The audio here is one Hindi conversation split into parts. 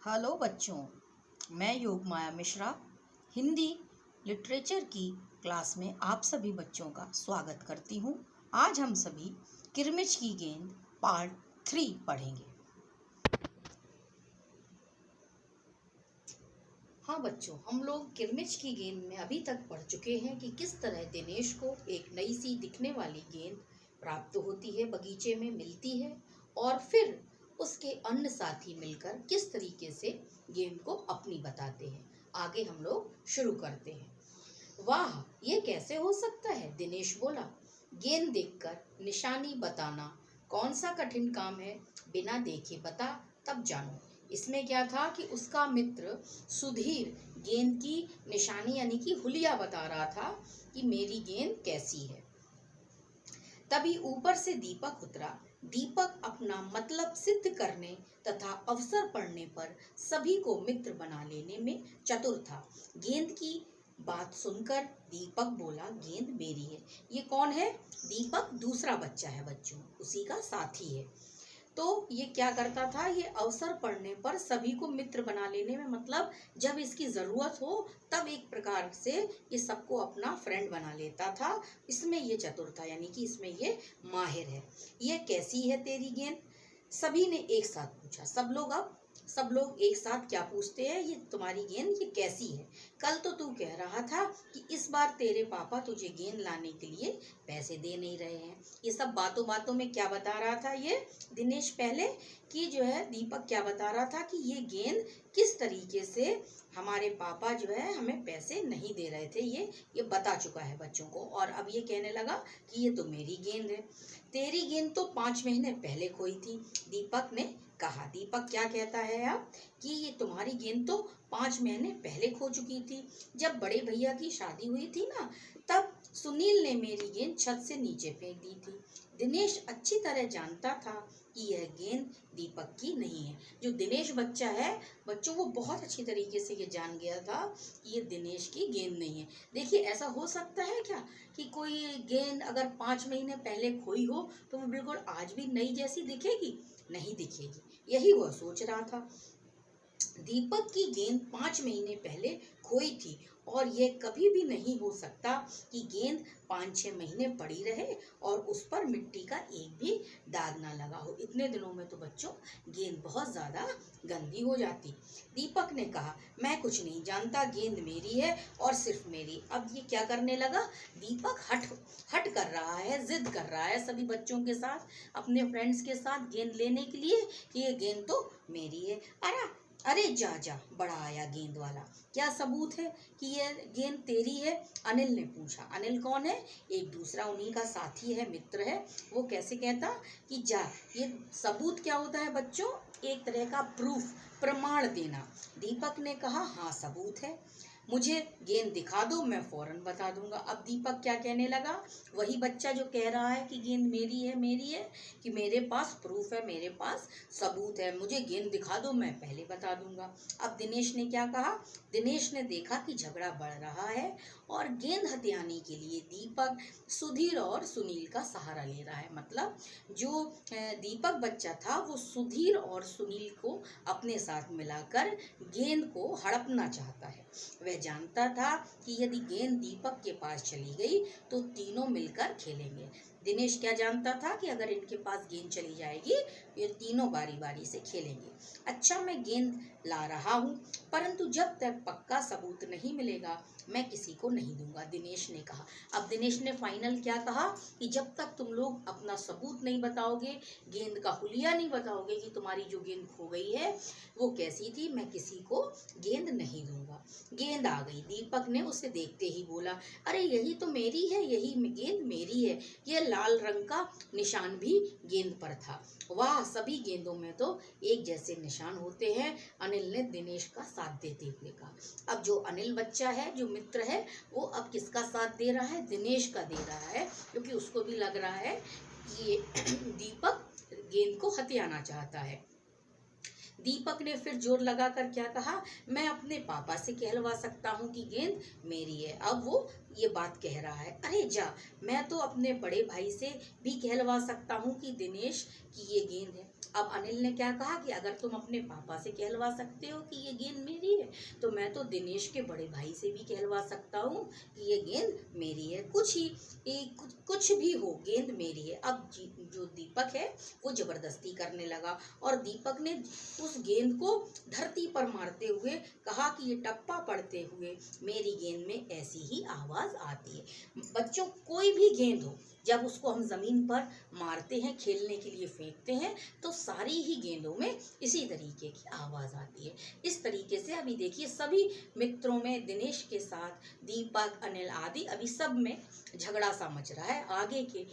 हेलो बच्चों, मैं योग माया मिश्रा हिंदी लिटरेचर की क्लास में आप सभी बच्चों का स्वागत करती हूँ। आज हम सभी किरमिच की गेंद पार्ट 3 पढ़ेंगे। हाँ बच्चों, हम लोग किरमिच की गेंद में अभी तक पढ़ चुके हैं कि किस तरह दिनेश को एक नई सी दिखने वाली गेंद प्राप्त होती है, बगीचे में मिलती है और फिर उसके अन्य साथी मिलकर किस तरीके से गेंद को अपनी बताते हैं। आगे हम लोग शुरू करते हैं। वाह, ये कैसे हो सकता है? दिनेश बोला। गेंद देखकर निशानी बताना कौन सा कठिन काम है? बिना देखे बता, तब जानो। इसमें क्या था कि उसका मित्र सुधीर गेंद की निशानी यानी कि हुलिया बता रहा था कि मेरी गेंद कैसी है। तभी ऊपर से दीपक उतरा। दीपक अपना मतलब सिद्ध करने तथा अवसर पड़ने पर सभी को मित्र बना लेने में चतुर था। गेंद की बात सुनकर दीपक बोला, गेंद मेरी है। ये कौन है? दीपक दूसरा बच्चा है बच्चों, उसी का साथी है। तो ये क्या करता था? ये अवसर पड़ने पर सभी को मित्र बना लेने में, मतलब जब इसकी ज़रूरत हो तब एक प्रकार से ये सबको अपना फ्रेंड बना लेता था। इसमें ये चतुर था, यानी कि इसमें ये माहिर है। ये कैसी है तेरी गेंद? सभी ने एक साथ पूछा। सब लोग एक साथ क्या पूछते हैं? ये तुम्हारी गेंद ये कैसी है? कल तो तू कह रहा था कि इस बार तेरे पापा तुझे गेंद लाने के लिए पैसे दे नहीं रहे हैं। ये सब बातों बातों में क्या बता रहा था ये दिनेश पहले, कि जो है दीपक क्या बता रहा था कि ये गेंद किस तरीके से हमारे पापा जो है हमें पैसे नहीं दे रहे थे, ये बता चुका है बच्चों को। और अब ये कहने लगा कि ये तो मेरी गेंद है। तेरी गेंद तो 5 महीने पहले खोई थी, दीपक ने कहा। दीपक क्या कहता है अब कि ये तुम्हारी गेंद तो 5 महीने पहले खो चुकी थी। जब बड़े भैया की शादी हुई थी ना, तब सुनील ने मेरी गेंद छत से नीचे फेंक दी थी। दिनेश अच्छी तरह जानता था कि यह गेंद दीपक की नहीं है। जो दिनेश बच्चा है बच्चों, वो बहुत अच्छी तरीके से ये जान गया था कि ये दिनेश की गेंद नहीं है। देखिए, ऐसा हो सकता है क्या कि कोई गेंद अगर 5 महीने पहले खोई हो तो वो बिल्कुल आज भी नई जैसी दिखेगी? नहीं दिखेगी। यही वह सोच रहा था। दीपक की गेंद 5 महीने पहले खोई थी और यह कभी भी नहीं हो सकता कि गेंद 5-6 महीने पड़ी रहे और उस पर मिट्टी का एक भी दाग ना लगा हो। इतने दिनों में तो बच्चों गेंद बहुत ज़्यादा गंदी हो जाती। दीपक ने कहा, मैं कुछ नहीं जानता, गेंद मेरी है और सिर्फ मेरी। अब ये क्या करने लगा? दीपक हट कर रहा है, जिद कर रहा है सभी बच्चों के साथ, अपने फ्रेंड्स के साथ गेंद लेने के लिए कि ये गेंद तो मेरी है। अरे जा जा, बड़ा आया गेंद वाला। क्या सबूत है कि ये गेंद तेरी है? अनिल ने पूछा। अनिल कौन है? एक दूसरा उन्हीं का साथी है, मित्र है। वो कैसे कहता कि जा। ये सबूत क्या होता है बच्चों? एक तरह का प्रूफ, प्रमाण देना। दीपक ने कहा, हाँ सबूत है, मुझे गेंद दिखा दो, मैं फौरन बता दूंगा। अब दीपक क्या कहने लगा? वही बच्चा जो कह रहा है कि गेंद मेरी है, कि मेरे पास प्रूफ है, मेरे पास सबूत है, मुझे गेंद दिखा दो, मैं पहले बता दूंगा। अब दिनेश ने क्या कहा? दिनेश ने देखा कि झगड़ा बढ़ रहा है और गेंद हथियाने के लिए दीपक सुधीर और सुनील का सहारा ले रहा है। मतलब जो दीपक बच्चा था वो सुधीर और सुनील को अपने साथ मिलाकर गेंद को हड़पना चाहता है। वह जानता था कि यदि गेंद दीपक के पास चली गई तो तीनों मिलकर खेलेंगे। दिनेश क्या जानता था कि अगर इनके पास गेंद चली जाएगी ये तीनों बारी बारी से खेलेंगे। अच्छा, मैं गेंद ला रहा हूँ, परंतु जब तक पक्का सबूत नहीं मिलेगा मैं किसी को नहीं दूंगा, दिनेश ने कहा। अब दिनेश ने फाइनल क्या कहा कि जब तक तुम लोग अपना सबूत नहीं बताओगे, गेंद का हुलिया नहीं बताओगे कि तुम्हारी जो गेंद खो गई है वो कैसी थी, मैं किसी को गेंद नहीं दूंगा। गेंद आ गई। दीपक ने उसे देखते ही बोला, अरे यही तो मेरी है, यही गेंद मेरी है। यह लाल रंग का निशान भी गेंद पर था। वाह, सभी गेंदों में तो एक जैसे निशान होते हैं, अनिल ने दिनेश का साथ देते हुए कहा। अब जो अनिल बच्चा है, जो मित्र है, वो अब किसका साथ दे रहा है? दिनेश का दे रहा है, क्योंकि उसको भी लग रहा है कि ये दीपक गेंद को हथियाना चाहता है। दीपक ने फिर जोर लगाकर क्या कहा? मैं अपने पापा से कहलवा सकता हूँ कि गेंद मेरी है। अब वो ये बात कह रहा है। अरे जा, मैं तो अपने बड़े भाई से भी कहलवा सकता हूँ कि दिनेश की ये गेंद है। अब अनिल ने क्या कहा कि अगर तुम अपने पापा से कहलवा सकते हो कि ये गेंद मेरी है, तो मैं तो दिनेश के बड़े भाई से भी कहलवा सकता हूँ कि ये गेंद मेरी है। कुछ भी हो, गेंद मेरी है। अब जो दीपक है वो जबरदस्ती करने लगा और दीपक ने उस गेंद को धरती पर मारते हुए कहा कि ये टप्पा पड़ते हुए मेरी गेंद में ऐसी ही आवाज आती है। बच्चों, कोई भी गेंद हो, जब उसको हम जमीन पर मारते हैं, खेलने के लिए फेंकते हैं, तो सारी ही गेंदों में इसी तरीके की आवाज आती है। इस तरीके से अभी देखिए सभी मित्रों में, दिनेश के साथ दीपक, अनिल आदि, अभी सब में झगड़ा सा मच रहा है। आगे के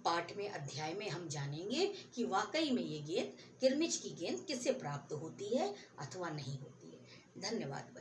पाठ में, अध्याय में हम जानेंगे कि वाकई में ये गेंद, किरमिच की गेंद, किससे प्राप्त होती है अथवा नहीं होती है। धन्यवाद।